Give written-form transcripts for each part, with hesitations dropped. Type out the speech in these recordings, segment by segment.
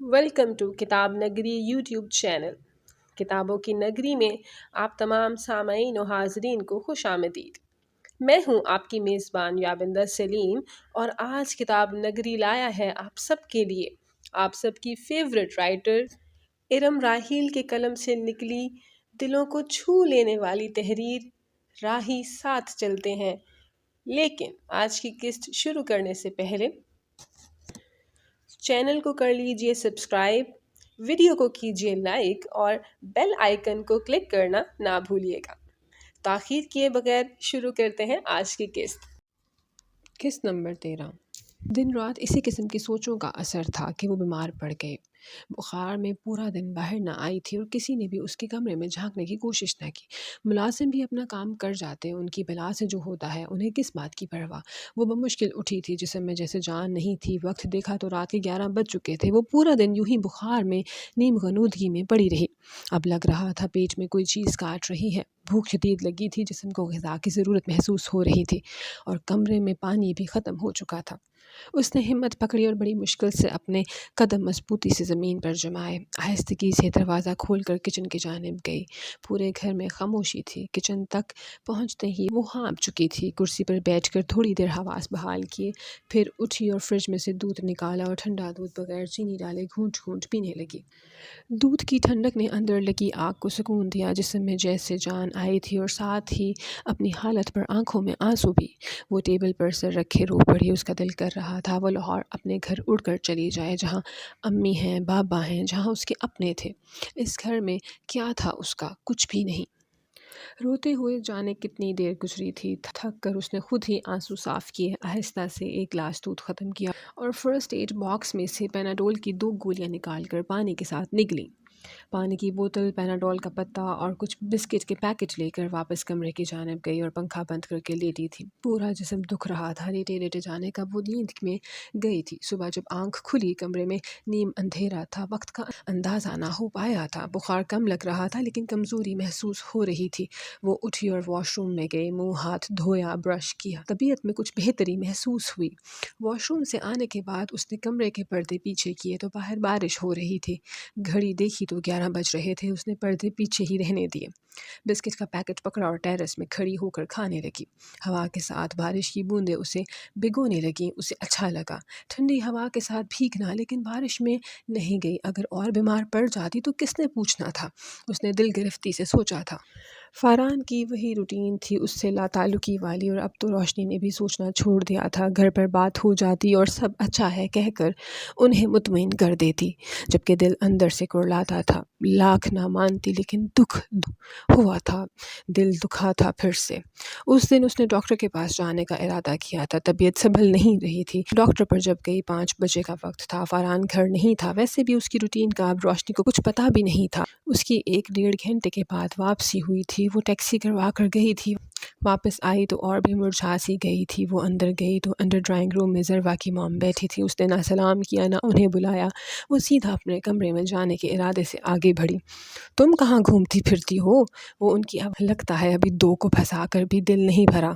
Welcome to کتاب نگری YouTube channel. کتابوں کی نگری میں آپ تمام سامعین و حاضرین کو خوش آمدید۔ میں ہوں آپ کی میزبان یابندر سلیم، اور آج کتاب نگری لایا ہے آپ سب کے لیے آپ سب کی فیورٹ رائٹر ارم راحیل کے قلم سے نکلی دلوں کو چھو لینے والی تحریر راہی ساتھ چلتے ہیں۔ لیکن آج کی قسط شروع کرنے سے پہلے چینل کو کر لیجئے سبسکرائب، ویڈیو کو کیجئے لائک اور بیل آئیکن کو کلک کرنا نہ بھولیے گا۔ تاخیر کیے بغیر شروع کرتے ہیں آج کی قسط۔ قسط نمبر 13۔ دن رات اسی قسم کی سوچوں کا اثر تھا کہ وہ بیمار پڑ گئے۔ بخار میں پورا دن باہر نہ آئی تھی اور کسی نے بھی اس کے کمرے میں جھانکنے کی کوشش نہ کی۔ ملازم بھی اپنا کام کر جاتے، ان کی بلا سے جو ہوتا ہے انہیں کس بات کی پرواہ۔ وہ بمشکل اٹھی تھی، جسم میں جیسے جان نہیں تھی۔ وقت دیکھا تو رات کے 11 بج چکے تھے۔ وہ پورا دن یوں ہی بخار میں نیم غنودگی میں پڑی رہی۔ اب لگ رہا تھا پیٹ میں کوئی چیز کاٹ رہی ہے۔ بھوک شدید لگی تھی، جسم کو غذا کی ضرورت محسوس ہو رہی تھی، اور کمرے میں پانی بھی ختم ہو چکا تھا۔ اس نے ہمت پکڑی اور بڑی مشکل سے اپنے قدم مضبوطی سے زمین پر جمائے۔ آہستگی سے دروازہ کھول کر کچن کی جانب گئی۔ پورے گھر میں خاموشی تھی۔ کچن تک پہنچتے ہی وہ ہانپ چکی تھی۔ کرسی پر بیٹھ کر تھوڑی دیر حواس بحال کیے، پھر اٹھی اور فریج میں سے دودھ نکالا اور ٹھنڈا دودھ بغیر چینی ڈالے گھونٹ گھونٹ پینے لگی۔ دودھ کی ٹھنڈک نے اندر لگی آگ کو سکون دیا، جسم میں جیسے جان آئی تھی، اور ساتھ ہی اپنی حالت پر آنکھوں میں آنسو بھی۔ وہ ٹیبل پر سر رکھے رو پڑی۔ اس کا دل کر رہا تھا وہ لاہور اپنے گھر اڑ کر چلی جائے، جہاں امی ہیں، بابا ہیں، جہاں اس کے اپنے تھے۔ اس گھر میں کیا تھا اس کا؟ کچھ بھی نہیں۔ روتے ہوئے جانے کتنی دیر گزری تھی۔ تھک کر اس نے خود ہی آنسو صاف کیے، آہستہ سے ایک گلاس دودھ ختم کیا اور فرسٹ ایڈ باکس میں سے پیناڈول کی 2 گولیاں نکال کر پانی کے ساتھ نکلی۔ پانی کی بوتل، پیناڈول کا پتا اور کچھ بسکٹ کے پیکٹ لے کر واپس کمرے کی جانب گئی اور پنکھا بند کر کے لیٹی تھی۔ پورا جسم دکھ رہا تھا۔ لیٹے لیٹے جانے کا وہ نیند میں گئی تھی۔ صبح جب آنکھ کھلی، کمرے میں نیم اندھیرا تھا۔ وقت کا اندازہ نہ ہو پایا تھا۔ بخار کم لگ رہا تھا، لیکن کمزوری محسوس ہو رہی تھی۔ وہ اٹھی اور واش روم میں گئی، منہ ہاتھ دھویا، برش کیا۔ طبیعت میں کچھ بہتری محسوس ہوئی۔ واش روم سے آنے کے بعد اس نے کمرے کے پردے پیچھے کیے تو باہر بارش ہو رہی تھی۔ گھڑی دیکھی تو 11 بج رہے تھے۔ اس نے پردے پیچھے ہی رہنے دیے۔ بسکٹ کا پیکٹ پکڑا اور ٹیرس میں کھڑی ہو کر کھانے لگی۔ ہوا کے ساتھ بارش کی بوندیں اسے بھگونے لگیں۔ اسے اچھا لگا ٹھنڈی ہوا کے ساتھ بھیگنا، لیکن بارش میں نہیں گئی۔ اگر اور بیمار پڑ جاتی تو کس نے پوچھنا تھا؟ اس نے دل گرفتی سے سوچا تھا۔ فاران کی وہی روٹین تھی، اس سے لا تعلقی والی، اور اب تو روشنی نے بھی سوچنا چھوڑ دیا تھا۔ گھر پر بات ہو جاتی اور سب اچھا ہے کہہ کر انہیں مطمئن کر دیتی، جبکہ دل اندر سے کرلاتا تھا۔ لاکھ نہ مانتی، لیکن دکھ ہوا تھا، دل دکھا تھا پھر سے۔ اس دن اس نے ڈاکٹر کے پاس جانے کا ارادہ کیا تھا۔ طبیعت سنبھل نہیں رہی تھی۔ ڈاکٹر پر جب گئی 5 بجے کا وقت تھا۔ فاران گھر نہیں تھا۔ ویسے بھی اس کی روٹین کا اب روشنی کو کچھ پتہ بھی نہیں تھا۔ اس کی 1 ڈیڑھ گھنٹے کے بعد واپسی ہوئی تھی۔ وہ ٹیکسی کروا کر گئی تھی۔ واپس آئی تو اور بھی مرجھا سی گئی تھی۔ وہ اندر گئی تو انڈر ڈرائنگ روم میں ضروا کی موم بیٹھی تھی۔ اس نے نہ سلام کیا نہ انہیں بلایا۔ وہ سیدھا اپنے کمرے میں جانے کے ارادے سے آگے بڑھی۔ تم کہاں گھومتی پھرتی ہو؟ وہ ان کی اب لگتا ہے ابھی 2 کو پھنسا کر بھی دل نہیں بھرا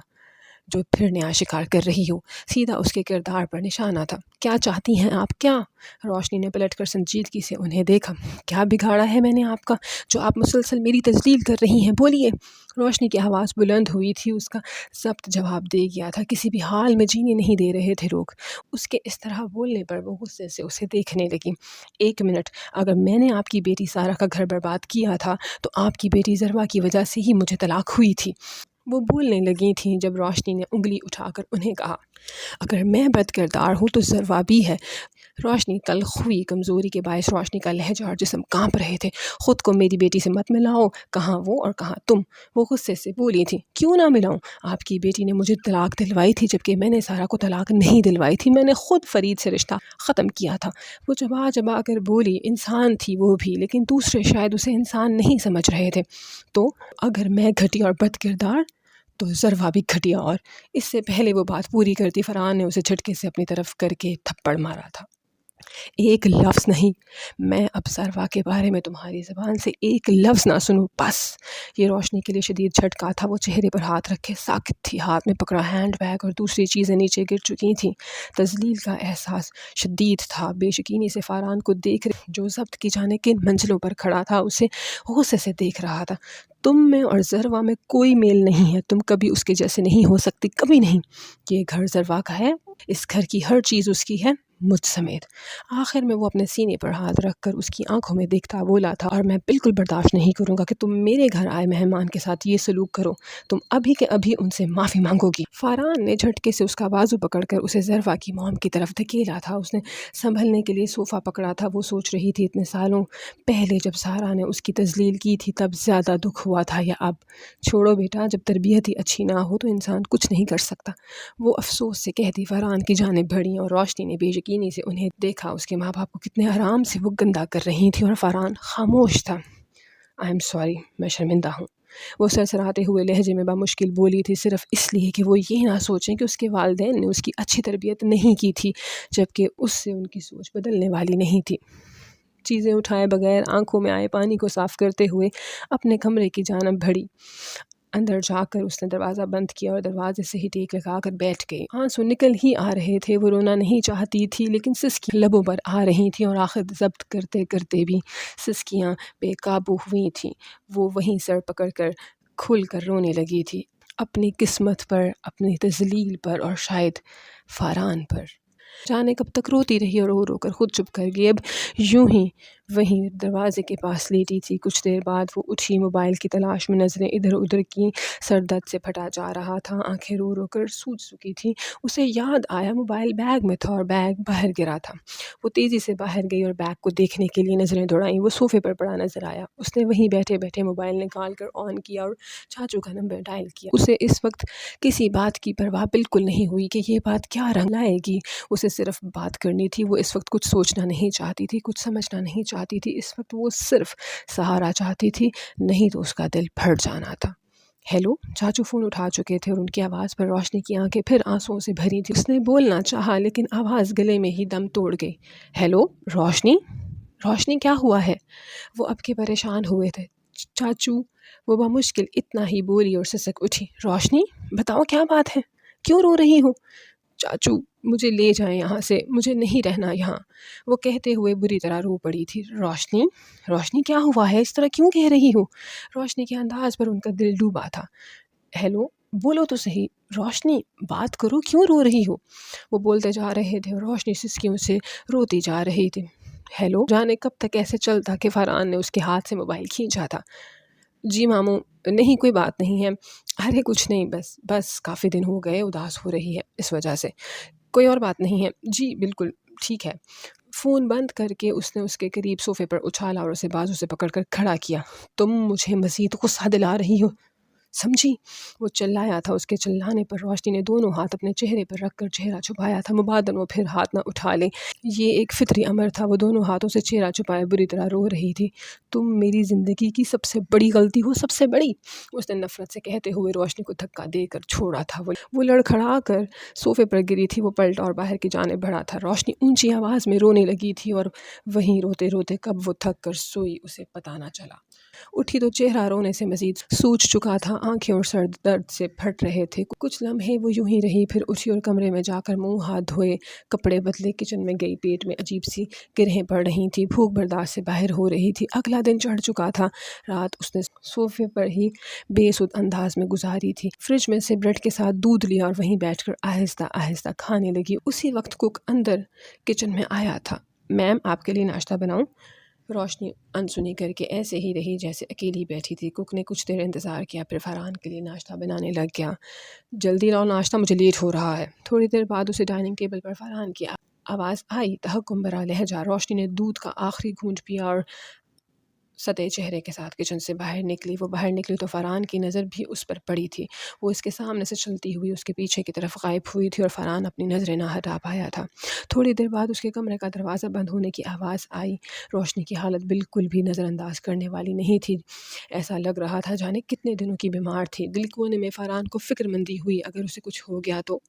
جو پھر نیا شکار کر رہی ہو۔ سیدھا اس کے کردار پر نشانہ تھا۔ کیا چاہتی ہیں آپ؟ کیا؟ روشنی نے پلٹ کر سنجیدگی سے انہیں دیکھا۔ کیا بگاڑا ہے میں نے آپ کا جو آپ مسلسل میری تجلیل کر رہی ہیں؟ بولیے۔ روشنی کی آواز بلند ہوئی تھی۔ اس کا ضبط جواب دے گیا تھا۔ کسی بھی حال میں جینے نہیں دے رہے تھے لوگ۔ اس کے اس طرح بولنے پر وہ غصے سے اسے دیکھنے لگی۔ 1 منٹ، اگر میں نے آپ کی بیٹی سارہ کا گھر برباد کیا تھا تو آپ کی بیٹی ضروا کی وجہ سے ہی مجھے طلاق ہوئی تھی۔ وہ بولنے لگی تھیں جب روشنی نے انگلی اٹھا کر انہیں کہا، اگر میں بد کردار ہوں تو ضروا بھی ہے۔ روشنی تلخ ہوئی۔ کمزوری کے باعث روشنی کا لہجہ اور جسم کانپ رہے تھے۔ خود کو میری بیٹی سے مت ملاؤ۔ کہاں وہ اور کہاں تم؟ وہ غصے سے بولی تھی۔ کیوں نہ ملاؤں؟ آپ کی بیٹی نے مجھے طلاق دلوائی تھی، جبکہ میں نے سارہ کو طلاق نہیں دلوائی تھی۔ میں نے خود فرید سے رشتہ ختم کیا تھا۔ وہ چبا چبا کر بولی۔ انسان تھی وہ بھی، لیکن دوسرے شاید اسے انسان نہیں سمجھ رہے تھے۔ تو اگر میں گھٹیا اور بد کردار تو ضروا بھی گھٹیا۔ اور اس سے پہلے وہ بات پوری کرتی، فرحان نے اسے جھٹکے سے اپنی طرف کر کے تھپڑ مارا تھا۔ ایک لفظ نہیں، میں اب سروا کے بارے میں تمہاری زبان سے ایک لفظ نہ سنوں بس۔ یہ روشنی کے لیے شدید جھٹکا تھا۔ وہ چہرے پر ہاتھ رکھے ساکت تھی، ہاتھ میں پکڑا ہینڈ بیگ اور دوسری چیزیں نیچے گر چکی تھیں۔ تذلیل کا احساس شدید تھا۔ بے یقینی سے فاران کو دیکھ رہی جو ضبط کی جانے کن منزلوں پر کھڑا تھا اسے غصے سے دیکھ رہا تھا۔ تم میں اور ذروا میں کوئی میل نہیں ہے، تم کبھی اس کے جیسے نہیں ہو سکتی، کبھی نہیں۔ یہ گھر ذروا کا ہے، اس گھر کی ہر چیز اس کی ہے، مجھ سمیت۔ آخر میں وہ اپنے سینے پر ہاتھ رکھ کر اس کی آنکھوں میں دیکھتا بولا تھا، اور میں بالکل برداشت نہیں کروں گا کہ تم میرے گھر آئے مہمان کے ساتھ یہ سلوک کرو۔ تم ابھی کے ابھی ان سے معافی مانگو گی۔ فاران نے جھٹکے سے اس کا بازو پکڑ کر اسے ذروا کی موم کی طرف دھکیلا تھا۔ اس نے سنبھلنے کے لیے صوفہ پکڑا تھا۔ وہ سوچ رہی تھی اتنے سالوں پہلے جب سارا نے اس کی تذلیل کی تھی تب زیادہ دکھ ہوا تھا یا اب؟ چھوڑو بیٹا، جب تربیت ہی اچھی نہ ہو تو انسان کچھ نہیں کر سکتا، وہ افسوس سے کہتی فرحان کی جانب بڑھی، اور روشنی نے بے یقینی سے انہیں دیکھا۔ اس کے ماں باپ کو کتنے آرام سے وہ گندا کر رہی تھی اور فرحان خاموش تھا۔ آئی ایم سوری، میں شرمندہ ہوں، وہ سرسراتے ہوئے لہجے میں بامشکل بولی تھی، صرف اس لیے کہ وہ یہ نہ سوچیں کہ اس کے والدین نے اس کی اچھی تربیت نہیں کی تھی، جبکہ اس سے ان کی سوچ بدلنے والی نہیں تھی۔ چیزیں اٹھائے بغیر آنکھوں میں آئے پانی کو صاف کرتے ہوئے اپنے کمرے کی جانب بڑھی۔ اندر جا کر اس نے دروازہ بند کیا اور دروازے سے ہی ٹیک لگا کر بیٹھ گئی۔ آنسو نکل ہی آ رہے تھے۔ وہ رونا نہیں چاہتی تھی لیکن سسکیاں لبوں پر آ رہی تھیں، اور آخر ضبط کرتے کرتے بھی سسکیاں بے قابو ہوئی تھیں۔ وہ وہیں سر پکڑ کر کھل کر رونے لگی تھی، اپنی قسمت پر، اپنی تذلیل پر، اور شاید فاران پر۔ جانے کب تک روتی رہی اور رو رو کر خود چپ کر گئی۔ اب یوں ہی وہیں دروازے کے پاس لیٹی تھی۔ کچھ دیر بعد وہ اٹھی، موبائل کی تلاش میں نظریں ادھر ادھر کی، سر درد سے پھٹا جا رہا تھا، آنکھیں رو رو کر سوج چکی تھیں۔ اسے یاد آیا موبائل بیگ میں تھا اور بیگ باہر گرا تھا۔ وہ تیزی سے باہر گئی اور بیگ کو دیکھنے کے لیے نظریں دوڑائیں۔ وہ صوفے پر پڑا نظر آیا۔ اس نے وہیں بیٹھے بیٹھے موبائل نکال کر آن کیا اور چاچو کا نمبر ڈائل کیا۔ اسے اس وقت کسی بات کی پرواہ بالکل نہیں ہوئی کہ یہ بات کیا رنگ لائے گی۔ اسے صرف بات کرنی تھی۔ وہ اس وقت کچھ سوچنا نہیں چاہتی تھی، کچھ سمجھنا نہیں چاہتی تھی۔ اس وقت وہ صرف سہارا چاہتی تھی، نہیں تو اس کا دل پھٹ جانا تھا۔ ہیلو، چاچو فون اٹھا چکے تھے اور ان کی آواز پر روشنی کی آنکھیں پھر آنسوؤں سے بھری تھی۔ اس نے بولنا چاہا لیکن آواز گلے میں ہی دم توڑ گئی۔ ہیلو، روشنی؟ روشنی، کیا ہوا ہے؟ وہ اب کے پریشان ہوئے تھے۔ چاچو، وہ بمشکل اتنا ہی بولی اور سسک اٹھی۔ روشنی، بتاؤ کیا بات ہے، کیوں رو رہی ہو؟ چاچو، مجھے لے جائیں یہاں سے، مجھے نہیں رہنا یہاں، وہ کہتے ہوئے بری طرح رو پڑی تھی۔ روشنی، روشنی کیا ہوا ہے، اس طرح کیوں کہہ رہی ہو؟ روشنی کے انداز پر ان کا دل ڈوبا تھا۔ ہیلو، بولو تو صحیح، روشنی بات کرو، کیوں رو رہی ہو؟ وہ بولتے جا رہے تھے اور روشنی سسکیوں سے روتی جا رہی تھی۔ ہیلو، جانے کب تک ایسے چلتا کہ فرحان نے اس کے ہاتھ سے موبائل کھینچا تھا۔ جی ماموں، نہیں کوئی بات نہیں ہے، ارے کچھ نہیں، بس کافی دن ہو گئے اداس ہو رہی ہے اس وجہ سے، کوئی اور بات نہیں ہے، جی بالکل ٹھیک ہے۔ فون بند کر کے اس نے اس کے قریب صوفے پر اچھالا اور اسے بازو سے پکڑ کر کھڑا کیا۔ تم مجھے مزید غصہ دلا رہی ہو، سمجھی؟ وہ چلایا تھا۔ اس کے چلانے پر روشنی نے دونوں ہاتھ اپنے چہرے پر رکھ کر چہرہ چھپایا تھا، مبادن وہ پھر ہاتھ نہ اٹھا لے، یہ ایک فطری امر تھا۔ وہ دونوں ہاتھوں سے چہرہ چھپائے بری طرح رو رہی تھی۔ تم میری زندگی کی سب سے بڑی غلطی ہو، سب سے بڑی، اس نے نفرت سے کہتے ہوئے روشنی کو دھکا دے کر چھوڑا تھا۔ وہ لڑکھڑا کر صوفے پر گری تھی۔ وہ پلٹا اور باہر کی جانب بڑھا تھا۔ روشنی اونچی آواز میں رونے لگی تھی اور وہیں روتے روتے کب وہ تھک کر سوئی اسے پتہ نہ چلا۔ اٹھی تو چہرہ رونے سے مزید سوج چکا تھا، آنکھیں اور سر درد سے پھٹ رہے تھے۔ کچھ لمحے وہ یوں ہی رہی، پھر اٹھی اور کمرے میں جا کر منہ ہاتھ دھوئے، کپڑے بدلے، کچن میں گئی۔ پیٹ میں عجیب سی گرہیں پڑ رہی تھی، بھوک برداشت سے باہر ہو رہی تھی۔ اگلا دن چڑھ چکا تھا۔ رات اس نے صوفے پر ہی بے سود انداز میں گزاری تھی۔ فریج میں سے بریڈ کے ساتھ دودھ لیا اور وہیں بیٹھ کر آہستہ آہستہ کھانے لگی۔ اسی وقت کک اندر کچن میں آیا تھا۔ میم، آپ کے لیے ناشتہ بناؤں؟ روشنی انسنی کر کے ایسے ہی رہی جیسے اکیلی بیٹھی تھی۔ کک نے کچھ دیر انتظار کیا، پھر فرحان کے لیے ناشتہ بنانے لگ گیا۔ جلدی لاؤ ناشتہ، مجھے لیٹ ہو رہا ہے۔ تھوڑی دیر بعد اسے ڈائننگ ٹیبل پر فرحان کی آواز آئی، تحکم بھرا لہجہ۔ روشنی نے دودھ کا آخری گھونٹ پیا اور سطح چہرے کے ساتھ کچن سے باہر نکلی۔ وہ باہر نکلی تو فرحان کی نظر بھی اس پر پڑی تھی۔ وہ اس کے سامنے سے چلتی ہوئی اس کے پیچھے کی طرف غائب ہوئی تھی اور فرحان اپنی نظریں نہ ہٹا پایا تھا۔ تھوڑی دیر بعد اس کے کمرے کا دروازہ بند ہونے کی آواز آئی۔ روشنی کی حالت بالکل بھی نظر انداز کرنے والی نہیں تھی۔ ایسا لگ رہا تھا جانے کتنے دنوں کی بیمار تھی۔ دل کونے میں فرحان کو فکر مندی ہوئی، اگر اسے کچھ ہو گیا تو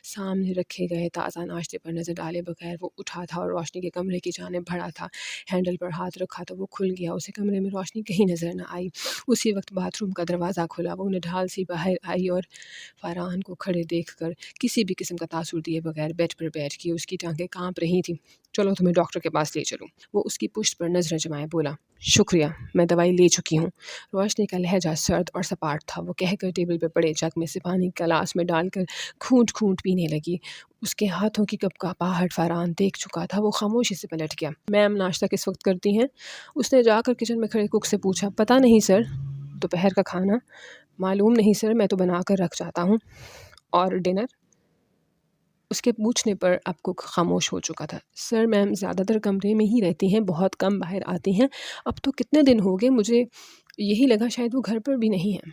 سامنے رکھے گئے تازہ ناشتے پر نظر ڈالے بغیر وہ اٹھا تھا اور روشنی کے کمرے کی جانب بڑھا تھا۔ ہینڈل پر ہاتھ رکھا تو وہ کھل گیا، اسے کمرے میں روشنی کہیں نظر نہ آئی۔ اسی وقت باتھ روم کا دروازہ کھلا، وہ نڈھال سی باہر آئی اور فاران کو کھڑے دیکھ کر کسی بھی قسم کا تاثر دیے بغیر بیڈ پر بیٹھ گئی۔ اس کی ٹانگیں کانپ رہی تھیں۔ چلو تمہیں ڈاکٹر کے پاس لے چلوں۔ وہ اس کی پشت پر نظر جمائے بولا، شکریہ، میں دوائی لے چکی ہوں۔ روشنی کا لہجہ سرد اور سپاٹ تھا۔ وہ کہہ کر ٹیبل پہ پڑے جگ میں سے پانی گلاس میں ڈال کر گھونٹ گھونٹ پینے لگی۔ اس کے ہاتھوں کی کپکپاہٹ فاران دیکھ چکا تھا۔ وہ خاموشی سے پلٹ گیا۔ میم ناشتہ کس وقت کرتی ہیں؟ اس نے جا کر کچن میں کھڑے کک سے پوچھا۔ پتہ نہیں سر۔ دوپہر کا کھانا؟ معلوم نہیں سر، میں تو بنا کر رکھ جاتا ہوں۔ اور ڈنر؟ اس کے پوچھنے پر اب کک خاموش ہو چکا تھا۔ سر میم زیادہ تر کمرے میں ہی رہتی ہیں، بہت کم باہر آتی ہیں۔ اب تو کتنے دن ہو گئے، مجھے یہی لگا شاید وہ گھر پر بھی نہیں ہے۔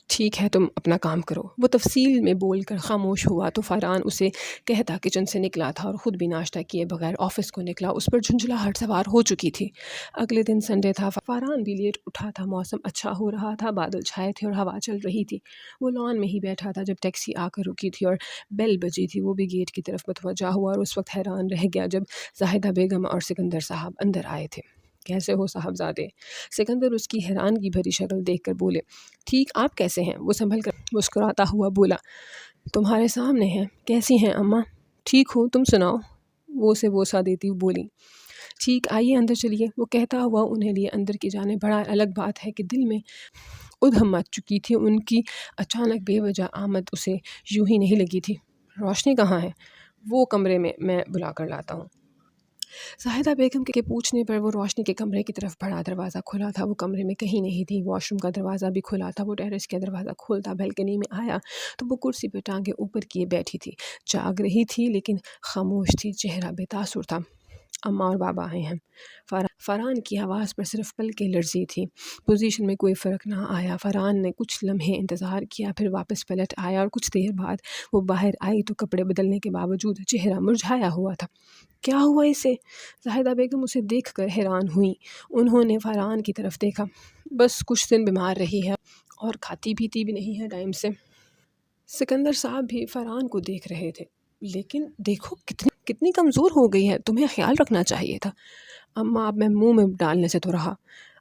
ٹھیک ہے، تم اپنا کام کرو۔ وہ تفصیل میں بول کر خاموش ہوا تو فاران اسے کہتا کچن سے نکلا تھا اور خود بھی ناشتہ کیے بغیر آفس کو نکلا۔ اس پر جھنجھلاہٹ سوار ہو چکی تھی۔ اگلے دن سنڈے تھا۔ فاران بھی لیٹ اٹھا تھا۔ موسم اچھا ہو رہا تھا، بادل چھائے تھے اور ہوا چل رہی تھی۔ وہ لان میں ہی بیٹھا تھا جب ٹیکسی آ کر رکی تھی اور بیل بجی تھی۔ وہ بھی گیٹ کی طرف متوجہ ہوا اور اس وقت حیران رہ گیا جب زاہدہ بیگم اور سکندر صاحب اندر آئے تھے۔ کیسے ہو صاحبزادے؟ سکندر اس کی حیرانگی بھری شکل دیکھ کر بولے۔ ٹھیک، آپ کیسے ہیں؟ وہ سنبھل کر مسکراتا ہوا بولا، تمہارے سامنے ہیں۔ کیسی ہیں اماں؟ ٹھیک ہوں، تم سناؤ؟ وہ اسے بوسہ دیتی بولی۔ ٹھیک، آئیے اندر چلیے۔ وہ کہتا ہوا انہیں لیے اندر کی جانب بڑھا۔ الگ بات ہے کہ دل میں ادھم مچ چکی تھی۔ ان کی اچانک بے وجہ آمد اسے یوں ہی نہیں لگی تھی۔ روشنی کہاں ہے؟ وہ کمرے میں بلا کر لاتا ہوں۔ زاہدہ بیگم کے پوچھنے پر وہ روشنی کے کمرے کی طرف بڑھا۔ دروازہ کھلا تھا، وہ کمرے میں کہیں نہیں تھی۔ واش روم کا دروازہ بھی کھلا تھا۔ وہ ٹیرس کا دروازہ کھولتا بالکنی میں آیا تو وہ کرسی پہ ٹانگیں اوپر کیے بیٹھی تھی۔ جاگ رہی تھی لیکن خاموش تھی، چہرہ بے تاثر تھا۔ اماں اور بابا آئے ہیں۔ فاران کی آواز پر صرف پلکیں لرزی تھی۔ پوزیشن میں کوئی فرق نہ آیا۔ فاران نے کچھ لمحے انتظار کیا، پھر واپس پلٹ آیا اور کچھ دیر بعد وہ باہر آئی تو کپڑے بدلنے کے باوجود چہرہ مرجھایا ہوا تھا۔ کیا ہوا اسے؟ زاہدہ بیگم اسے دیکھ کر حیران ہوئیں۔ انہوں نے فاران کی طرف دیکھا۔ بس کچھ دن بیمار رہی ہے اور کھاتی پیتی بھی نہیں ہے ٹائم سے۔ سکندر صاحب بھی فاران کو دیکھ رہے تھے۔ لیکن دیکھو کتنی کمزور ہو گئی ہے، تمہیں خیال رکھنا چاہیے تھا۔ اماں اب میں منہ میں ڈالنے سے تو رہا،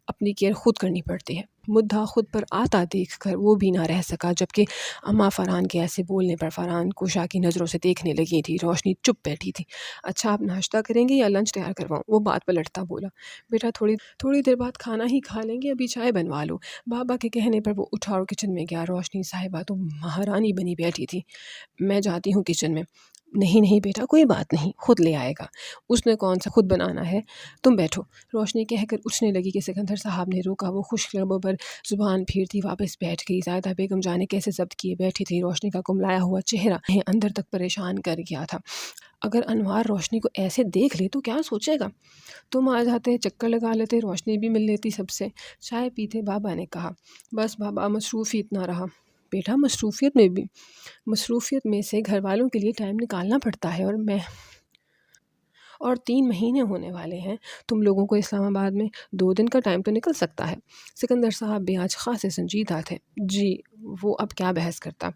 اپنی کیئر خود کرنی پڑتی ہے۔ مدعا خود پر آتا دیکھ کر وہ بھی نہ رہ سکا، جبکہ اماں فاران کے ایسے بولنے پر فاران کو شاکی نظروں سے دیکھنے لگی تھی۔ روشنی چپ بیٹھی تھی۔ اچھا، آپ ناشتہ کریں گے یا لنچ تیار کرواؤں؟ وہ بات پلٹتا بولا، بیٹا تھوڑی دیر بعد کھانا ہی کھا لیں گے، ابھی چائے بنوا لو۔ بابا کے کہنے پر وہ اٹھا اور کچن میں گیا۔ روشنی صاحبہ تو مہارانی بنی بیٹھی تھی۔ میں جاتی ہوں کچن میں۔ نہیں بیٹا، کوئی بات نہیں، خود لے آئے گا۔ اس نے کون سا خود بنانا ہے، تم بیٹھو۔ روشنی کہہ کر اٹھنے لگی کہ سکندر صاحب نے روکا۔ وہ خشک لبوں پر زبان پھیرتی واپس بیٹھ گئی۔ زاہدہ بیگم جانے کیسے ضبط کیے بیٹھی تھی۔ روشنی کا کملایا ہوا چہرہ اندر تک پریشان کر گیا تھا۔ اگر انوار روشنی کو ایسے دیکھ لے تو کیا سوچے گا؟ تم آ جاتے، چکر لگا لیتے، روشنی بھی مل لیتی سب سے۔ چائے پیتے بابا نے کہا۔ بس بابا، مصروفیت نہ رہا۔ بیٹا، مصروفیت میں سے گھر والوں کے لیے ٹائم نکالنا پڑتا ہے، اور 3 مہینے ہونے والے ہیں۔ تم لوگوں کو اسلام آباد میں 2 دن کا ٹائم تو نکل سکتا ہے۔ سکندر صاحب بھی آج خاصے سنجیدہ تھے۔ جی، وہ اب کیا بحث کرتا۔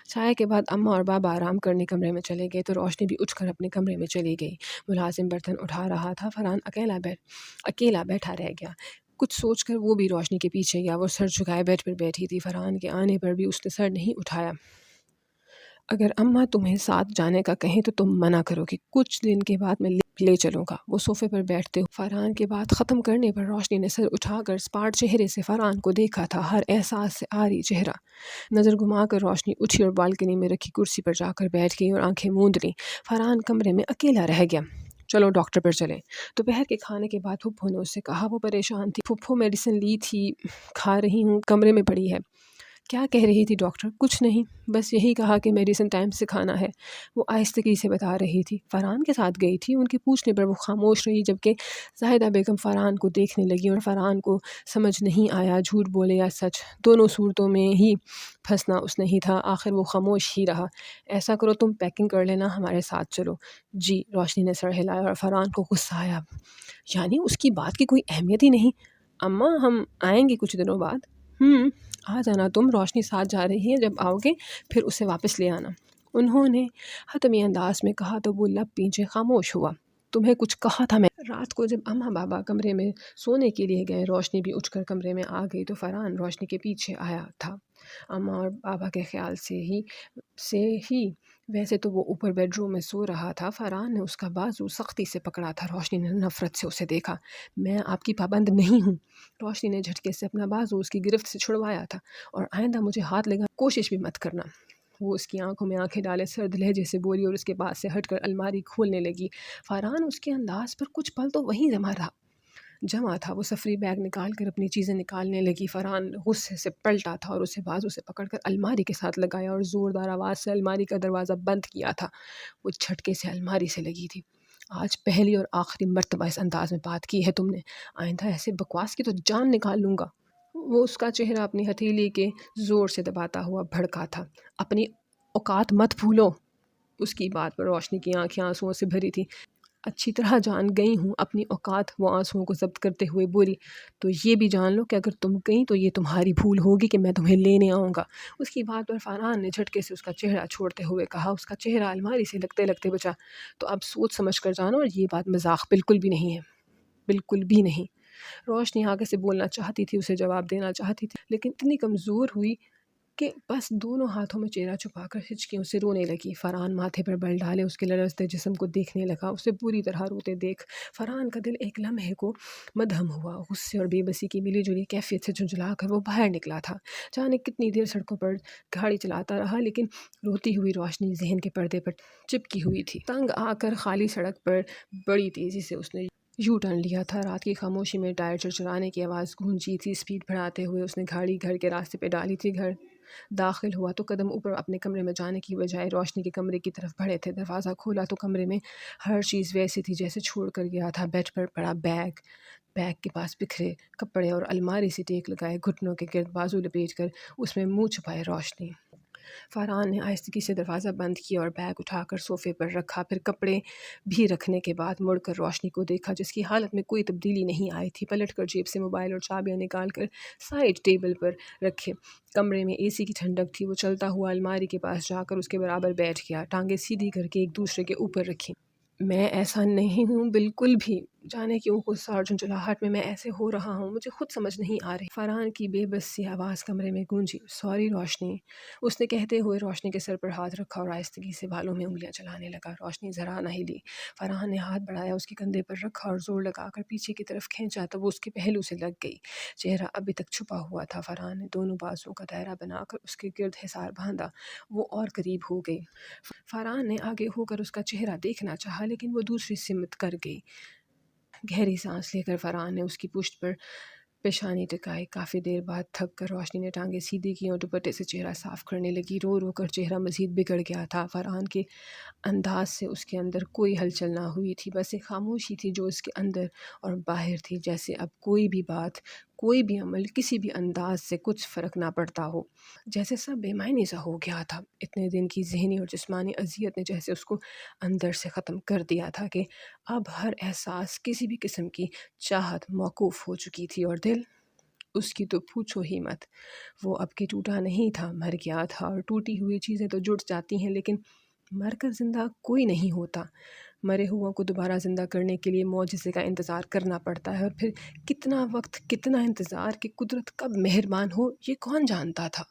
چائے کے بعد اماں اور بابا آرام کرنے کمرے میں چلے گئے تو روشنی بھی اٹھ کر اپنے کمرے میں چلی گئی۔ ملازم برتن اٹھا رہا تھا۔ فرحان اکیلا بیٹھا رہ گیا۔ کچھ سوچ کر وہ بھی روشنی کے پیچھے گیا۔ وہ سر جھکائے بیڈ پر بیٹھی تھی۔ فرحان کے آنے پر بھی اس نے سر نہیں اٹھایا۔ اگر اماں تمہیں ساتھ جانے کا کہیں تو تم منع کرو گی، کچھ دن کے بعد میں لے چلوں گا۔ وہ صوفے پر بیٹھتے ہوئے فرحان کی بات ختم کرنے پر روشنی نے سر اٹھا کر اسپاٹ چہرے سے فرحان کو دیکھا تھا، ہر احساس سے عاری چہرہ۔ نظر گھما کر روشنی اٹھی اور بالکنی میں رکھی کرسی پر جا کر بیٹھ گئی اور آنکھیں موند لیں۔ فرحان کمرے میں اکیلا رہ گیا۔ چلو ڈاکٹر پر چلیں۔ دوپہر کے کھانے کے بعد پھپھو نے اس سے کہا۔ وہ پریشان تھی۔ پھپھو، میڈیسن لی تھی، کھا رہی ہوں، کمرے میں پڑی ہے۔ کیا کہہ رہی تھی ڈاکٹر؟ کچھ نہیں، بس یہی کہا کہ میڈیسن ٹائم سے کھانا ہے، وہ آہستگی سے بتا رہی تھی۔ فرحان کے ساتھ گئی تھی؟ ان کے پوچھنے پر وہ خاموش رہی، جبکہ زاہدہ بیگم فرحان کو دیکھنے لگی اور فرحان کو سمجھ نہیں آیا جھوٹ بولے یا سچ، دونوں صورتوں میں ہی پھنسنا اس نے ہی تھا۔ آخر وہ خاموش ہی رہا۔ ایسا کرو، تم پیکنگ کر لینا، ہمارے ساتھ چلو۔ جی، روشنی نے سر ہلایا اور فرحان کو غصہ آیا، یعنی اس کی بات کی کوئی اہمیت ہی نہیں۔ اماں، ہم آئیں گے کچھ دنوں بعد۔ آ جانا تم، روشنی ساتھ جا رہی ہے، جب آؤ گے پھر اسے واپس لے آنا۔ انہوں نے حتمی انداز میں کہا تو وہ لب پیچھے خاموش ہوا۔ تمہیں کچھ کہا تھا میں۔ رات کو جب اماں بابا کمرے میں سونے کے لیے گئے، روشنی بھی اٹھ کر کمرے میں آ گئی تو فرحان روشنی کے پیچھے آیا تھا۔ اماں اور بابا کے خیال سے ہی ویسے تو وہ اوپر بیڈ روم میں سو رہا تھا۔ فرحان نے اس کا بازو سختی سے پکڑا تھا۔ روشنی نے نفرت سے اسے دیکھا۔ میں آپ کی پابند نہیں ہوں۔ روشنی نے جھٹکے سے اپنا بازو اس کی گرفت سے چھڑوایا تھا۔ اور آئندہ مجھے ہاتھ لگا کوشش بھی مت کرنا۔ وہ اس کی آنکھوں میں آنکھیں ڈالے سرد لہجے سے بولی اور اس کے پاس سے ہٹ کر الماری کھولنے لگی۔ فرحان اس کے انداز پر کچھ پل تو وہیں جمع تھا۔ وہ سفری بیگ نکال کر اپنی چیزیں نکالنے لگی۔ فرحان غصے سے پلٹا تھا اور اسے بازو سے پکڑ کر الماری کے ساتھ لگایا اور زوردار آواز سے الماری کا دروازہ بند کیا تھا۔ وہ جھٹکے سے الماری سے لگی تھی۔ آج پہلی اور آخری مرتبہ اس انداز میں بات کی ہے تم نے۔ آئندہ ایسے بکواس کی تو جان نکال لوں گا۔ وہ اس کا چہرہ اپنی ہتھیلی کے زور سے دباتا ہوا بھڑکا تھا۔ اپنی اوقات مت بھولو۔ اس کی بات پر روشنی کی آنکھیں آنسوؤں سے بھری تھی۔ اچھی طرح جان گئی ہوں اپنی اوقات، وہ آنسوؤں کو ضبط کرتے ہوئے بولی۔ تو یہ بھی جان لو کہ اگر تم گئی تو یہ تمہاری بھول ہوگی کہ میں تمہیں لینے آؤں گا۔ اس کی بات پر فرحان نے جھٹکے سے اس کا چہرہ چھوڑتے ہوئے کہا۔ اس کا چہرہ الماری سے لگتے لگتے بچا۔ تو اب سوچ سمجھ کر جانو، اور یہ بات مذاق بالکل بھی نہیں ہے۔ بالکل بھی نہیں۔ روشنی آگے سے بولنا چاہتی تھی، اسے جواب دینا چاہتی تھی، لیکن اتنی کمزور ہوئی کہ بس دونوں ہاتھوں میں چہرہ چھپا کر ہچکیوں سے رونے لگی۔ فرحان ماتھے پر بل ڈالے اس کے لرزتے جسم کو دیکھنے لگا۔ اسے بری طرح روتے دیکھ فرحان کا دل ایک لمحے کو مدھم ہوا۔ غصے اور بے بسی کی ملی جلی کیفیت سے جھنجھلا کر وہ باہر نکلا تھا۔ جانے کتنی دیر سڑکوں پر گاڑی چلاتا رہا، لیکن روتی ہوئی روشنی ذہن کے پردے پر چپکی ہوئی تھی۔ تنگ آ کر خالی سڑک پر بڑی تیزی سے اس نے یو ٹرن لیا تھا۔ رات کی خاموشی میں ٹائر چرچرانے کی آواز گونجی تھی۔ اسپیڈ بڑھاتے ہوئے اس نے گاڑی گھر کے راستے پہ ڈالی تھی۔ گھر داخل ہوا تو قدم اوپر اپنے کمرے میں جانے کی بجائے روشنی کے کمرے کی طرف بڑھے تھے۔ دروازہ کھولا تو کمرے میں ہر چیز ویسی تھی جیسے چھوڑ کر گیا تھا۔ بیڈ پر پڑا بیگ کے پاس بکھرے کپڑے اور الماری سے ٹیک لگائے گھٹنوں کے گرد بازو لپیٹ کر اس میں منہ چھپائے روشنی۔ فرحان نے آہستگی سے دروازہ بند کیا اور بیگ اٹھا کر صوفے پر رکھا۔ پھر کپڑے بھی رکھنے کے بعد مڑ کر روشنی کو دیکھا، جس کی حالت میں کوئی تبدیلی نہیں آئی تھی۔ پلٹ کر جیب سے موبائل اور چابیاں نکال کر سائڈ ٹیبل پر رکھے۔ کمرے میں اے سی کی ٹھنڈک تھی۔ وہ چلتا ہوا الماری کے پاس جا کر اس کے برابر بیٹھ گیا، ٹانگیں سیدھی کر کے ایک دوسرے کے اوپر رکھی۔ میں ایسا نہیں ہوں بالکل بھی۔ جانے کیوں غصہ اور جھنجھلاہٹ میں ایسے ہو رہا ہوں، مجھے خود سمجھ نہیں آ رہی۔ فرحان کی بے بس سی آواز کمرے میں گونجی۔ سوری روشنی، اس نے کہتے ہوئے روشنی کے سر پر ہاتھ رکھا اور آہستگی سے بالوں میں انگلیاں چلانے لگا۔ روشنی ذرا نہ ہلی۔ فرحان نے ہاتھ بڑھایا، اس کے کندھے پر رکھا اور زور لگا کر پیچھے کی طرف کھینچا تو وہ اس کے پہلو سے لگ گئی۔ چہرہ ابھی تک چھپا ہوا تھا۔ فرحان نے دونوں بازوؤں کا دائرہ بنا کر اس کے گرد حصار باندھا۔ وہ اور قریب ہو گئی۔ فرحان نے آگے ہو کر اس کا چہرہ دیکھنا چاہا، لیکن وہ دوسری سمت کر گئی۔ گہری سانس لے کر فرحان نے اس کی پشت پر پیشانی ٹکائی۔ کافی دیر بعد تھک کر روشنی نے ٹانگیں سیدھی کی اور دوپٹے سے چہرہ صاف کرنے لگی۔ رو رو کر چہرہ مزید بگڑ گیا تھا۔ فرحان کے انداز سے اس کے اندر کوئی ہلچل نہ ہوئی تھی، بس ایک خاموشی تھی جو اس کے اندر اور باہر تھی، جیسے اب کوئی بھی بات، کوئی بھی عمل، کسی بھی انداز سے کچھ فرق نہ پڑتا ہو، جیسے سب بے معنی سا ہو گیا تھا۔ اتنے دن کی ذہنی اور جسمانی اذیت نے جیسے اس کو اندر سے ختم کر دیا تھا کہ اب ہر احساس، کسی بھی قسم کی چاہت موقوف ہو چکی تھی، اور دل، اس کی تو پوچھو ہی مت۔ وہ اب کہ ٹوٹا نہیں تھا، مر گیا تھا۔ اور ٹوٹی ہوئی چیزیں تو جڑ جاتی ہیں، لیکن مر کر زندہ کوئی نہیں ہوتا۔ مرے ہوا کو دوبارہ زندہ کرنے کے لیے معجزے کا انتظار کرنا پڑتا ہے، اور پھر کتنا وقت، کتنا انتظار، کہ قدرت کب مہربان ہو یہ کون جانتا تھا۔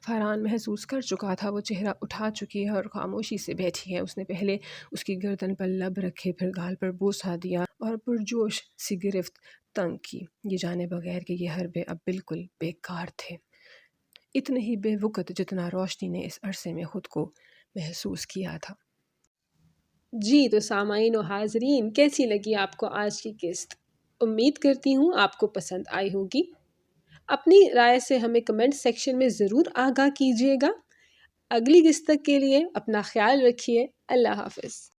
فرحان محسوس کر چکا تھا وہ چہرہ اٹھا چکی ہے اور خاموشی سے بیٹھی ہے۔ اس نے پہلے اس کی گردن پر لب رکھے، پھر گال پر بوسہ دیا اور پرجوش سی گرفت تنگ کی، یہ جانے بغیر کہ یہ حربے اب بالکل بیکار تھے، اتنے ہی بے وقت جتنا روشنی نے اس عرصے میں خود کو محسوس کیا تھا۔ جی تو سامعین و حاضرین، کیسی لگی آپ کو آج کی قسط؟ امید کرتی ہوں آپ کو پسند آئی ہوگی۔ اپنی رائے سے ہمیں کمنٹ سیکشن میں ضرور آگاہ کیجیے گا۔ اگلی قسط تک کے لیے اپنا خیال رکھیے۔ اللہ حافظ۔